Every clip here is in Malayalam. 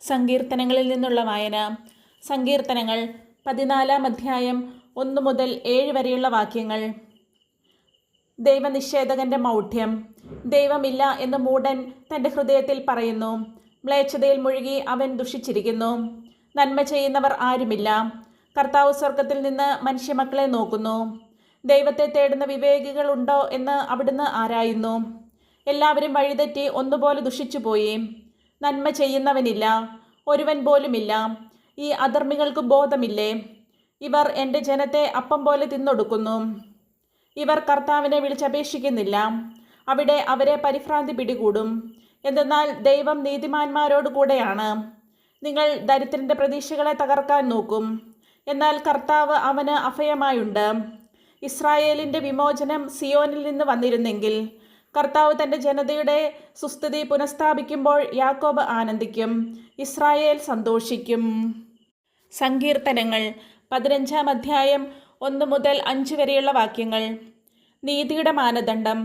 സങ്കീർത്തനങ്ങളിൽ നിന്നുള്ള വായന. സങ്കീർത്തനങ്ങൾ 14-ാം അധ്യായം 1 മുതൽ 7 വരെയുള്ള വാക്യങ്ങൾ. ദൈവനിഷേധകന്റെ മൗഢ്യം. ദൈവമില്ല എന്ന് മൂഢൻ തൻ്റെ ഹൃദയത്തിൽ പറയുന്നു. മ്ലേച്ഛതയിൽ മുഴുകി അവൻ ദുഷിച്ചിരിക്കുന്നു. നന്മ ചെയ്യുന്നവർ ആരുമില്ല. കർത്താവ് സ്വർഗത്തിൽ നിന്ന് മനുഷ്യമക്കളെ നോക്കുന്നു. ദൈവത്തെ തേടുന്ന വിവേകികൾ ഉണ്ടോ എന്ന് അവിടുന്ന് ആരായുന്നു. എല്ലാവരും വഴിതെറ്റി ഒന്നുപോലെ ദുഷിച്ചുപോയി. നന്മ ചെയ്യുന്നവനില്ല, ഒരുവൻ പോലുമില്ല. ഈ അധർമ്മികൾക്ക് ബോധമില്ലേ? ഇവർ എൻ്റെ ജനത്തെ അപ്പം പോലെ തിന്നൊടുക്കുന്നു. ഇവർ കർത്താവിനെ വിളിച്ചപേക്ഷിക്കുന്നില്ല. അവിടെ അവരെ പരിഭ്രാന്തി പിടികൂടും. എന്തെന്നാൽ ദൈവം നീതിമാന്മാരോട് കൂടെയാണ്. നിങ്ങൾ ദരിദ്രൻ്റെ പ്രതീക്ഷകളെ തകർക്കാൻ നോക്കും, എന്നാൽ കർത്താവ് അവന് അഭയമായുണ്ട്. ഇസ്രായേലിൻ്റെ വിമോചനം സിയോനിൽ നിന്ന് വന്നിരുന്നെങ്കിൽ. കർത്താവ് തൻ്റെ ജനതയുടെ സുസ്ഥിതി പുനഃസ്ഥാപിക്കുമ്പോൾ യാക്കോബ് ആനന്ദിക്കും, ഇസ്രായേൽ സന്തോഷിക്കും. സങ്കീർത്തനങ്ങൾ 15-ാം അധ്യായം 1 മുതൽ 5 വരെയുള്ള വാക്യങ്ങൾ. നീതിയുടെ മാനദണ്ഡം.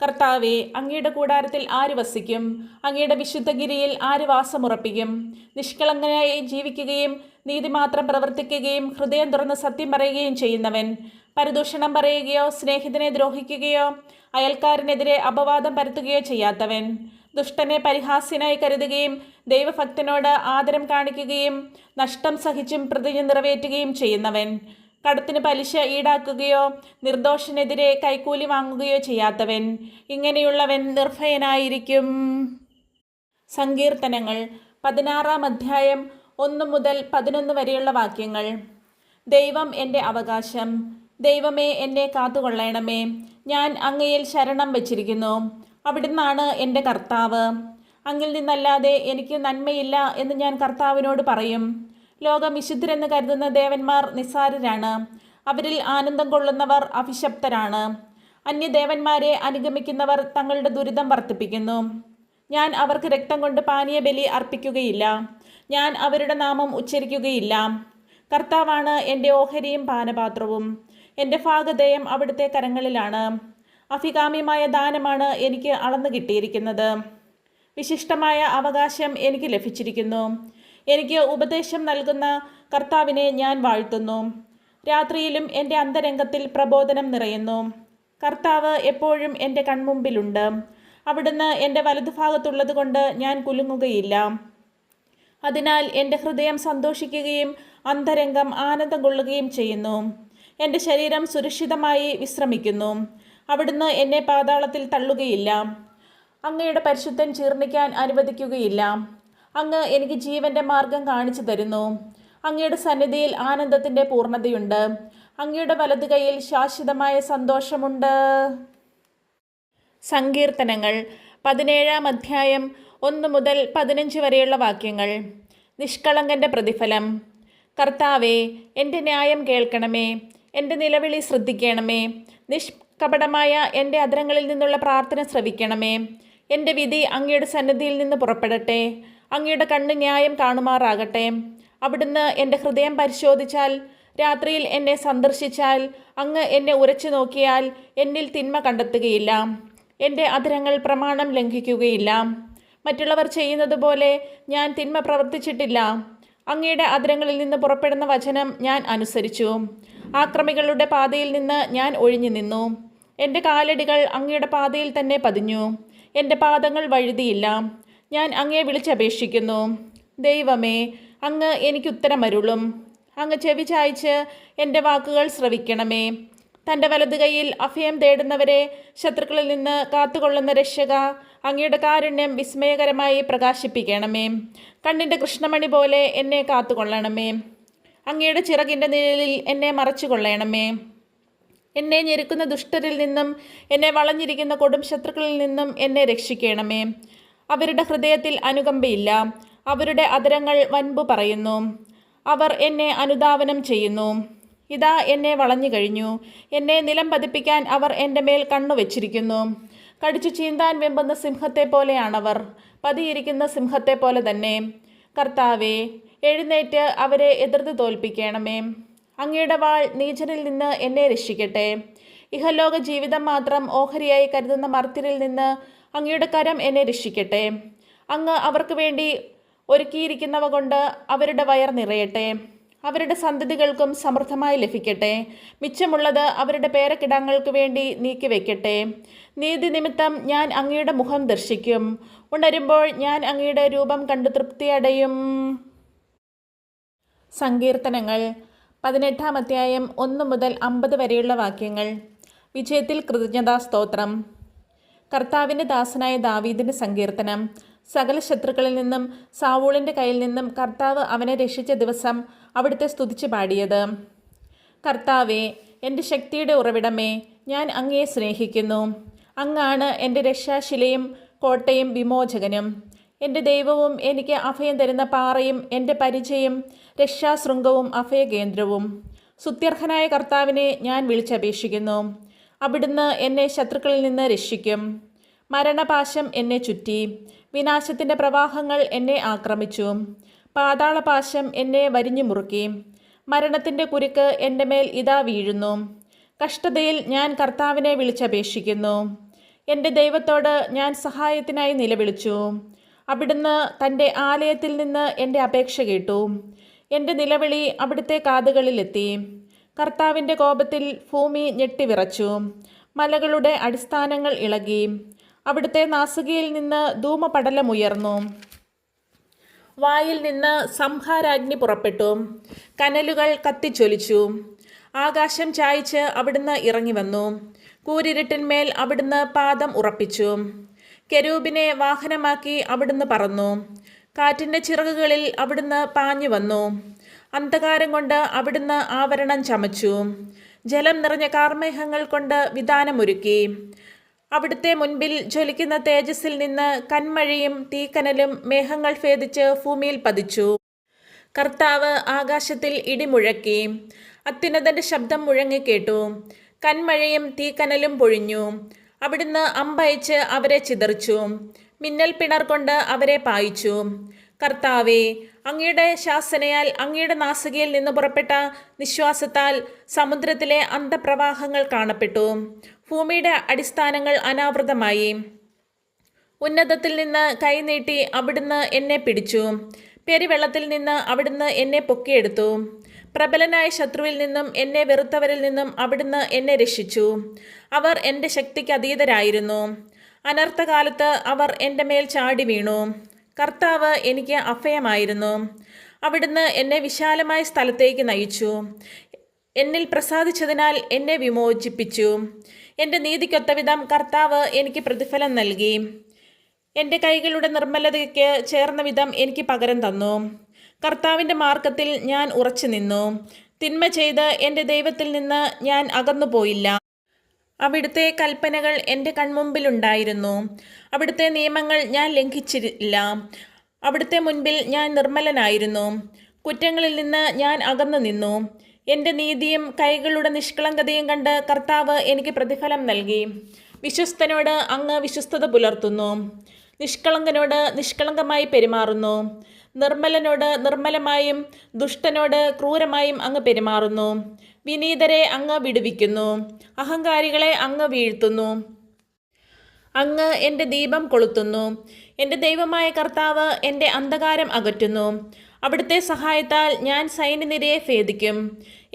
കർത്താവേ, അങ്ങയുടെ കൂടാരത്തിൽ ആര് വസിക്കും? അങ്ങയുടെ വിശുദ്ധഗിരിയിൽ ആര് വാസമുറപ്പിക്കും? നിഷ്കളങ്കനായി ജീവിക്കുകയും നീതി മാത്രം പ്രവർത്തിക്കുകയും ഹൃദയം തുറന്ന് സത്യം പറയുകയും ചെയ്യുന്നവൻ, പരദൂഷണം പറയുകയോ സ്നേഹിതനെ ദ്രോഹിക്കുകയോ അയൽക്കാരനെതിരെ അപവാദം പരത്തുകയോ ചെയ്യാത്തവൻ, ദുഷ്ടനെ പരിഹാസ്യനായി കരുതുകയും ദൈവഭക്തനോട് ആദരം കാണിക്കുകയും നഷ്ടം സഹിച്ചും പ്രതിജ്ഞ നിറവേറ്റുകയും ചെയ്യുന്നവൻ, കടത്തിന് പലിശ ഈടാക്കുകയോ നിർദോഷനെതിരെ കൈക്കൂലി വാങ്ങുകയോ ചെയ്യാത്തവൻ, ഇങ്ങനെയുള്ളവൻ നിർഭയനായിരിക്കും. സങ്കീർത്തനങ്ങൾ 16-ാം അധ്യായം 1 മുതൽ 11 വരെയുള്ള വാക്യങ്ങൾ. ദൈവം എൻ്റെ അവകാശം. ദൈവമേ, എന്നെ കാത്തുകൊള്ളണമേ. ഞാൻ അങ്ങയിൽ ശരണം വച്ചിരിക്കുന്നു. അവിടുന്നാണ് എൻ്റെ കർത്താവ്. അങ്ങിൽ നിന്നല്ലാതെ എനിക്ക് നന്മയില്ല എന്ന് ഞാൻ കർത്താവിനോട് പറയും. ലോകം വിശുദ്ധരെന്ന് കരുതുന്ന ദേവന്മാർ നിസ്സാരരാണ്. അവരിൽ ആനന്ദം കൊള്ളുന്നവർ അഭിശപ്തരാണ്. അന്യദേവന്മാരെ അനുഗമിക്കുന്നവർ തങ്ങളുടെ ദുരിതം വർദ്ധിപ്പിക്കുന്നു. ഞാൻ അവർക്ക് രക്തം കൊണ്ട് പാനീയബലി അർപ്പിക്കുകയില്ല. ഞാൻ അവരുടെ നാമം ഉച്ചരിക്കുകയില്ല. കർത്താവാണ് എൻ്റെ ഓഹരിയും പാനപാത്രവും. എൻ്റെ ഭാഗധേയം അവിടുത്തെ കരങ്ങളിലാണ്. അഭികാമ്യമായ ദാനമാണ് എനിക്ക് അളന്നു കിട്ടിയിരിക്കുന്നത്. വിശിഷ്ടമായ അവകാശം എനിക്ക് ലഭിച്ചിരിക്കുന്നു. എനിക്ക് ഉപദേശം നൽകുന്ന കർത്താവിനെ ഞാൻ വാഴ്ത്തുന്നു. രാത്രിയിലും എൻ്റെ അന്തരംഗത്തിൽ പ്രബോധനം നിറയുന്നു. കർത്താവ് എപ്പോഴും എൻ്റെ കൺമുമ്പിലുണ്ട്. അവിടുന്ന് എൻ്റെ വലതുഭാഗത്തുള്ളത് കൊണ്ട് ഞാൻ കുലുങ്ങുകയില്ല. അതിനാൽ എൻ്റെ ഹൃദയം സന്തോഷിക്കുകയും അന്തരംഗം ആനന്ദം കൊള്ളുകയും ചെയ്യുന്നു. എൻ്റെ ശരീരം സുരക്ഷിതമായി വിശ്രമിക്കുന്നു. അവിടുന്ന് എന്നെ പാതാളത്തിൽ തള്ളുകയില്ല. അങ്ങയുടെ പരിശുദ്ധൻ ജീർണിക്കാൻ അനുവദിക്കുകയില്ല. അങ്ങ് എനിക്ക് ജീവൻ്റെ മാർഗം കാണിച്ചു തരുന്നു. അങ്ങയുടെ സന്നിധിയിൽ ആനന്ദത്തിൻ്റെ പൂർണ്ണതയുണ്ട്. അങ്ങയുടെ വലതു കൈയിൽ ശാശ്വതമായ സന്തോഷമുണ്ട്. സങ്കീർത്തനങ്ങൾ 17-ാം അധ്യായം 1 മുതൽ 15 വരെയുള്ള വാക്യങ്ങൾ. നിഷ്കളങ്കൻ്റെ പ്രതിഫലം. കർത്താവേ, എൻ്റെ ന്യായം കേൾക്കണമേ. എൻ്റെ നിലവിളി ശ്രദ്ധിക്കണമേ. നിഷ്കപടമായ എൻ്റെ അധരങ്ങളിൽ നിന്നുള്ള പ്രാർത്ഥന ശ്രവിക്കണമേ. എൻ്റെ വിധി അങ്ങയുടെ സന്നിധിയിൽ നിന്ന് പുറപ്പെടട്ടെ. അങ്ങയുടെ കണ്ണ് ന്യായം കാണുമാറാകട്ടെ. അവിടുന്ന് എൻ്റെ ഹൃദയം പരിശോധിച്ചാൽ, രാത്രിയിൽ എന്നെ സന്ദർശിച്ചാൽ, അങ്ങ് എന്നെ ഉരച്ചു നോക്കിയാൽ എന്നിൽ തിന്മ കണ്ടെത്തുകയില്ല. എൻ്റെ അധരങ്ങൾ പ്രമാണം ലംഘിക്കുകയില്ല. മറ്റുള്ളവർ ചെയ്യുന്നത് പോലെ ഞാൻ തിന്മ പ്രവർത്തിച്ചിട്ടില്ല. അങ്ങയുടെ അധരങ്ങളിൽ നിന്ന് പുറപ്പെടുന്ന വചനം ഞാൻ അനുസരിച്ചു. ആക്രമികളുടെ പാതയിൽ നിന്ന് ഞാൻ ഒഴിഞ്ഞു നിന്നു. എൻ്റെ കാലടികൾ അങ്ങയുടെ പാതയിൽ തന്നെ പതിഞ്ഞു. എൻ്റെ പാദങ്ങൾ വഴുതിയില്ല. ഞാൻ അങ്ങയെ വിളിച്ചപേക്ഷിക്കുന്നു. ദൈവമേ, അങ്ങ് എനിക്കുത്തരമരുളും. അങ്ങ് ചെവി ചായ്ച്ച് എൻ്റെ വാക്കുകൾ ശ്രവിക്കണമേ. തൻ്റെ വലതു കൈയിൽ അഭയം തേടുന്നവരെ ശത്രുക്കളിൽ നിന്ന് കാത്തുകൊള്ളുന്ന രക്ഷക, അങ്ങയുടെ കാരുണ്യം വിസ്മയകരമായി പ്രകാശിപ്പിക്കണമേ. കണ്ണിൻ്റെ കൃഷ്ണമണി പോലെ എന്നെ കാത്തുകൊള്ളണമേ. അങ്ങയുടെ ചിറകിൻ്റെ നിഴലിൽ എന്നെ മറച്ചു കൊള്ളണമേ. എന്നെ ഞെരുക്കുന്ന ദുഷ്ടരിൽ നിന്നും എന്നെ വളഞ്ഞിരിക്കുന്ന കൊടും ശത്രുക്കളിൽ നിന്നും എന്നെ രക്ഷിക്കണമേ. അവരുടെ ഹൃദയത്തിൽ അനുകമ്പയില്ല. അവരുടെ അധരങ്ങൾ വൻപു പറയുന്നു. അവർ എന്നെ അനുധാവനം ചെയ്യുന്നു. ഇതാ, എന്നെ വളഞ്ഞു കഴിഞ്ഞു. എന്നെ നിലം പതിപ്പിക്കാൻ അവർ എൻ്റെ മേൽ കണ്ണുവച്ചിരിക്കുന്നു. കടിച്ചു ചീന്താൻ വെമ്പുന്ന സിംഹത്തെ പോലെയാണവർ. പതിയിരിക്കുന്ന സിംഹത്തെ പോലെ തന്നെ. കർത്താവേ, എഴുന്നേറ്റ് അവരെ എതിർത്ത് തോൽപ്പിക്കണമേ. അങ്ങയുടെ വാൾ നീചനിൽ നിന്ന് എന്നെ രക്ഷിക്കട്ടെ. ഇഹലോക ജീവിതം മാത്രം ഓഹരിയായി കരുതുന്ന മർത്യരിൽ നിന്ന് അങ്ങയുടെ കരം എന്നെ രക്ഷിക്കട്ടെ. അങ്ങ് അവർക്ക് വേണ്ടി ഒരുക്കിയിരിക്കുന്നവ കൊണ്ട് അവരുടെ വയർ നിറയട്ടെ. അവരുടെ സന്തതികൾക്കും സമൃദ്ധമായി ലഭിക്കട്ടെ. മിച്ചമുള്ളത് അവരുടെ പേരക്കിടാങ്ങൾക്ക് വേണ്ടി നീക്കിവെക്കട്ടെ. നീതി നിമിത്തം ഞാൻ അങ്ങയുടെ മുഖം ദർശിക്കും. ഉണരുമ്പോൾ ഞാൻ അങ്ങയുടെ രൂപം കണ്ടു തൃപ്തിയടയും. സങ്കീർത്തനങ്ങൾ 18-ാം അധ്യായം 1 മുതൽ 50 വരെയുള്ള വാക്യങ്ങൾ. വിജയത്തിൽ കൃതജ്ഞതാസ്തോത്രം. കർത്താവിൻ്റെ ദാസനായ ദാവീദിൻ്റെ സങ്കീർത്തനം. സകല ശത്രുക്കളിൽ നിന്നും സാവൂളിൻ്റെ കയ്യിൽ നിന്നും കർത്താവ് അവനെ രക്ഷിച്ച ദിവസം അവിടുത്തെ സ്തുതിച്ച് പാടിയത്. കർത്താവേ, എൻ്റെ ശക്തിയുടെ ഉറവിടമേ, ഞാൻ അങ്ങയെ സ്നേഹിക്കുന്നു. അങ്ങാണ് എൻ്റെ രക്ഷാശിലയും കോട്ടയും വിമോചകനും. എൻ്റെ ദൈവവും എനിക്ക് അഭയം തരുന്ന പാറയും എൻ്റെ പരിചയം രക്ഷാശൃംഗവും അഭയകേന്ദ്രവും. സ്തുത്യർഹനായ കർത്താവിനെ ഞാൻ വിളിച്ചപേക്ഷിക്കുന്നു. അവിടുന്ന് എന്നെ ശത്രുക്കളിൽ നിന്ന് രക്ഷിക്കും. മരണപാശം എന്നെ ചുറ്റി, വിനാശത്തിൻ്റെ പ്രവാഹങ്ങൾ എന്നെ ആക്രമിച്ചു. പാതാളപാശം എന്നെ വരിഞ്ഞു മുറുക്കി. മരണത്തിൻ്റെ കുരുക്ക് എൻ്റെ മേൽ ഇതാ വീഴുന്നു. കഷ്ടതയിൽ ഞാൻ കർത്താവിനെ വിളിച്ചപേക്ഷിക്കുന്നു. എൻ്റെ ദൈവത്തോട് ഞാൻ സഹായത്തിനായി നിലവിളിച്ചു. അവിടുന്ന് തൻ്റെ ആലയത്തിൽ നിന്ന് എൻ്റെ അപേക്ഷ കേട്ടു. എൻ്റെ നിലവിളി അവിടുത്തെ കാതുകളിലെത്തി. കർത്താവിൻ്റെ കോപത്തിൽ ഭൂമി ഞെട്ടിവിറച്ചു. മലകളുടെ അടിസ്ഥാനങ്ങൾ ഇളകി. അവിടുത്തെ നാസികയിൽ നിന്ന് ധൂമപടലമുയർന്നു. വായിൽ നിന്ന് സംഹാരാഗ്നി പുറപ്പെട്ടു. കനലുകൾ കത്തിച്ചൊലിച്ചു. ആകാശം ചായ്ച്ച് അവിടുന്ന് ഇറങ്ങി വന്നു. കൂരിരുട്ടിന്മേൽ അവിടുന്ന് പാദം ഉറപ്പിച്ചു. കെരൂബിനെ വാഹനമാക്കി അവിടുന്ന് പറന്നു. കാറ്റിൻ്റെ ചിറകുകളിൽ അവിടുന്ന് പാഞ്ഞു വന്നു. അന്ധകാരം കൊണ്ട് അവിടുന്ന് ആവരണം ചമച്ചു. ജലം നിറഞ്ഞ കാർമേഘങ്ങൾ കൊണ്ട് വിധാനമൊരുക്കി. അവിടുത്തെ മുൻപിൽ ജ്വലിക്കുന്ന തേജസ്സിൽ നിന്ന് കന്മഴയും തീക്കനലും മേഘങ്ങൾ ഭേദിച്ച് ഭൂമിയിൽ പതിച്ചു. കർത്താവ് ആകാശത്തിൽ ഇടിമുഴക്കി. അത്യുന്നതന്റെ ശബ്ദം മുഴങ്ങിക്കേട്ടു. കന്മഴയും തീക്കനലും പൊഴിഞ്ഞു. അവിടുന്ന് അമ്പയച്ച് അവരെ ചിതറിച്ചു. മിന്നൽ പിണർ കൊണ്ട് അവരെ പായിച്ചു. കർത്താവേ, അങ്ങയുടെ ശാസനയാൽ അങ്ങയുടെ നാസികയിൽ നിന്ന് പുറപ്പെട്ട നിശ്വാസത്താൽ സമുദ്രത്തിലെ അന്തപ്രവാഹങ്ങൾ കാണപ്പെട്ടു. ഭൂമിയുടെ അടിസ്ഥാനങ്ങൾ അനാവൃതമായി. ഉന്നതത്തിൽ നിന്ന് കൈനീട്ടി അവിടുന്ന് എന്നെ പിടിച്ചു. പെരുവെള്ളത്തിൽ നിന്ന് അവിടുന്ന് എന്നെ പൊക്കിയെടുത്തു. പ്രബലനായ ശത്രുവിൽ നിന്നും എന്നെ വെറുത്തവരിൽ നിന്നും അവിടുന്ന് എന്നെ രക്ഷിച്ചു. അവർ എൻ്റെ ശക്തിക്ക് അതീതരായിരുന്നു. അനർത്ഥകാലത്ത് അവർ എൻ്റെ മേൽ ചാടി വീണു. കർത്താവ് എനിക്ക് അഭയമായിരുന്നു. അവിടുന്ന് എന്നെ വിശാലമായ സ്ഥലത്തേക്ക് നയിച്ചു. എന്നിൽ പ്രസാദിച്ചതിനാൽ എന്നെ വിമോചിപ്പിച്ചു. എൻ്റെ നീതിക്കൊത്തവിധം കർത്താവ് എനിക്ക് പ്രതിഫലം നൽകി. എൻ്റെ കൈകളുടെ നിർമ്മലതയ്ക്ക് ചേർന്ന വിധം എനിക്ക് പകരം തന്നു. കർത്താവിൻ്റെ മാർഗത്തിൽ ഞാൻ ഉറച്ചു നിന്നു. തിന്മ ചെയ്ത് എൻ്റെ ദൈവത്തിൽ നിന്ന് ഞാൻ അകന്നുപോയില്ല. അവിടുത്തെ കൽപ്പനകൾ എൻ്റെ കൺമുമ്പിലുണ്ടായിരുന്നു. അവിടുത്തെ നിയമങ്ങൾ ഞാൻ ലംഘിച്ചില്ല. അവിടുത്തെ മുൻപിൽ ഞാൻ നിർമ്മലനായിരുന്നു. കുറ്റങ്ങളിൽ നിന്ന് ഞാൻ അകന്നു നിന്നു. എൻ്റെ നീതിയും കൈകളുടെ നിഷ്കളങ്കതയും കണ്ട് കർത്താവ് എനിക്ക് പ്രതിഫലം നൽകി. വിശ്വസ്തനോട് അങ്ങ് വിശ്വസ്തത പുലർത്തുന്നു. നിഷ്കളങ്കനോട് നിഷ്കളങ്കമായി പെരുമാറുന്നു. നിർമ്മലനോട് നിർമ്മലമായും ദുഷ്ടനോട് ക്രൂരമായും അങ്ങ് പെരുമാറുന്നു. വിനീതരെ അങ്ങ് വിടുവിക്കുന്നു. അഹങ്കാരികളെ അങ്ങ് വീഴ്ത്തുന്നു. അങ്ങ് എൻ്റെ ദീപം കൊളുത്തുന്നു. എൻ്റെ ദൈവമായ കർത്താവ് എൻ്റെ അന്ധകാരം അകറ്റുന്നു. അവിടുത്തെ സഹായത്താൽ ഞാൻ സൈന്യനിരയെ ഭേദിക്കും.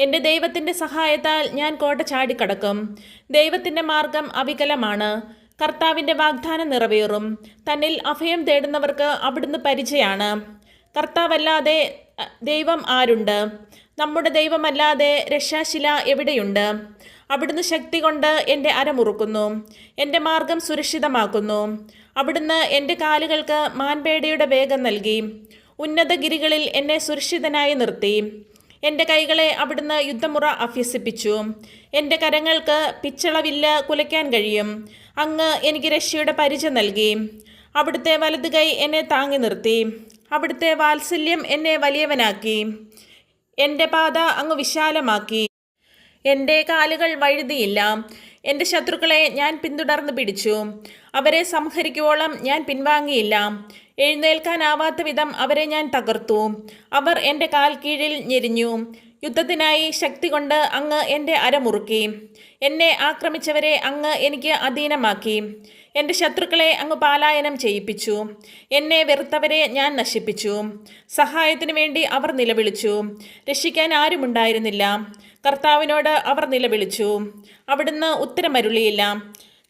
എൻ്റെ ദൈവത്തിൻ്റെ സഹായത്താൽ ഞാൻ കോട്ട ചാടിക്കടക്കും. ദൈവത്തിൻ്റെ മാർഗം അവികലമാണ്. കർത്താവിൻ്റെ വാഗ്ദാനം നിറവേറും. തന്നിൽ അഭയം തേടുന്നവർക്ക് അവിടുന്ന് പരിചയാണ്. കർത്താവല്ലാതെ ദൈവം ആരുണ്ട്? നമ്മുടെ ദൈവമല്ലാതെ രക്ഷാശില എവിടെയുണ്ട്? അവിടുന്ന് ശക്തി കൊണ്ട് എൻ്റെ അരമുറുക്കുന്നു. എൻ്റെ മാർഗം സുരക്ഷിതമാക്കുന്നു. അവിടുന്ന് എൻ്റെ കാലുകൾക്ക് മാൻപേടയുടെ വേഗം നൽകി. ഉന്നതഗിരികളിൽ എന്നെ സുരക്ഷിതനായി നിർത്തി. എൻ്റെ കൈകളെ അവിടുന്ന് യുദ്ധമുറ അഭ്യസിപ്പിച്ചു. എൻ്റെ കരങ്ങൾക്ക് പിച്ചളവില്ല് കുലയ്ക്കാൻ കഴിയും. അങ്ങ് എനിക്ക് രക്ഷയുടെ പരിച നൽകി. അവിടുത്തെ വലതു കൈ എന്നെ താങ്ങി നിർത്തി. അവിടുത്തെ വാത്സല്യം എന്നെ വലിയവനാക്കി. എൻ്റെ പാത അങ്ങ് വിശാലമാക്കി. എൻ്റെ കാലുകൾ വഴുതിയില്ല. എൻ്റെ ശത്രുക്കളെ ഞാൻ പിന്തുടർന്ന് പിടിച്ചു. അവരെ സംഹരിക്കുവോളം ഞാൻ പിൻവാങ്ങിയില്ല. എഴുന്നേൽക്കാനാവാത്ത വിധം അവരെ ഞാൻ തകർത്തു. അവർ എൻ്റെ കാൽ കീഴിൽ ഞെരിഞ്ഞു. യുദ്ധത്തിനായി ശക്തി കൊണ്ട് അങ്ങ് എൻ്റെ അരമുറുക്കി. എന്നെ ആക്രമിച്ചവരെ അങ്ങ് എനിക്ക് അധീനമാക്കി. എൻ്റെ ശത്രുക്കളെ അങ്ങ് പലായനം ചെയ്യിപ്പിച്ചു. എന്നെ വെറുത്തവരെ ഞാൻ നശിപ്പിച്ചു. സഹായത്തിനു വേണ്ടി അവർ നിലവിളിച്ചു. രക്ഷിക്കാൻ ആരുമുണ്ടായിരുന്നില്ല. കർത്താവിനോട് അവർ നിലവിളിച്ചു. അവിടുന്ന് ഉത്തരമരുളിയില്ല.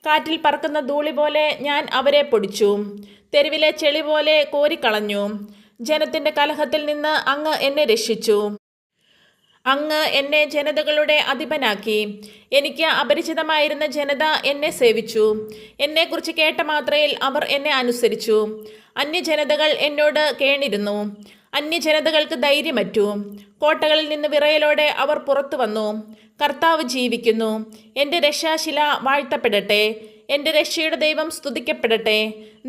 കാറ്റിൽ പറക്കുന്ന ധൂളി പോലെ ഞാൻ അവരെ പൊടിച്ചു. തെരുവിലെ ചെളി പോലെ കോരിക്കളഞ്ഞു. ജനത്തിൻ്റെ കലഹത്തിൽ നിന്ന് അങ്ങ് എന്നെ രക്ഷിച്ചു. അങ്ങ് എന്നെ ജനതകളുടെ അധിപനാക്കി. എനിക്ക് അപരിചിതമായിരുന്ന ജനത എന്നെ സേവിച്ചു. എന്നെക്കുറിച്ച് കേട്ട മാത്രയിൽ അവർ എന്നെ അനുസരിച്ചു. അന്യജനതകൾ എന്നോട് കേണിരുന്നു. അന്യജനതകൾക്ക് ധൈര്യമറ്റു. കോട്ടകളിൽ നിന്ന് വിറയലോടെ അവർ പുറത്തു വന്നു. കർത്താവ് ജീവിക്കുന്നു. എൻ്റെ രക്ഷാശില വാഴ്ത്തപ്പെടട്ടെ. എൻ്റെ രക്ഷയുടെ ദൈവം സ്തുതിക്കപ്പെടട്ടെ.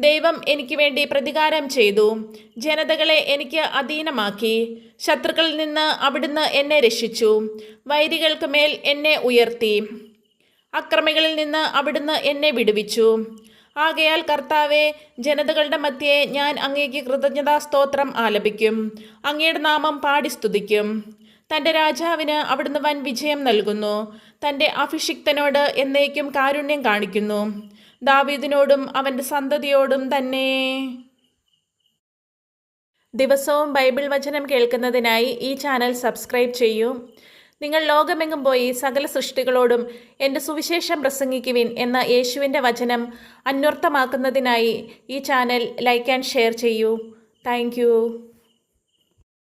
ദൈവം എനിക്ക് വേണ്ടി പ്രതികാരം ചെയ്തു. ജനതകളെ എനിക്ക് അധീനമാക്കി. ശത്രുക്കളിൽ നിന്ന് അവിടുന്ന് എന്നെ രക്ഷിച്ചു. വൈരികൾക്ക് മേൽ എന്നെ ഉയർത്തി. അക്രമികളിൽ നിന്ന് അവിടുന്ന് എന്നെ വിടുവിച്ചു. ആകയാൽ കർത്താവെ, ജനതകളുടെ മധ്യേ ഞാൻ അങ്ങേക്ക് കൃതജ്ഞതാ സ്തോത്രം ആലപിക്കും. അങ്ങയുടെ നാമം പാടി സ്തുതിക്കും. തൻ്റെ രാജാവിന് അവിടുന്ന് വൻ വിജയം നൽകുന്നു. തൻ്റെ അഭിഷിക്തനോട് എന്നേക്കും കാരുണ്യം കാണിക്കുന്നു. ദാവീദിനോടും അവൻ്റെ സന്തതിയോടും തന്നെ. ദിവസവും ബൈബിൾ വചനം കേൾക്കുന്നതിനായി ഈ ചാനൽ സബ്സ്ക്രൈബ് ചെയ്യൂ. നിങ്ങൾ ലോകമെങ്ങും പോയി സകല സൃഷ്ടികളോടും എൻ്റെ സുവിശേഷം പ്രസംഗിക്കുവിൻ എന്ന യേശുവിൻ്റെ വചനം അന്വർത്ഥമാക്കുന്നതിനായി ഈ ചാനൽ ലൈക്ക് ആൻഡ് ഷെയർ ചെയ്യൂ. താങ്ക്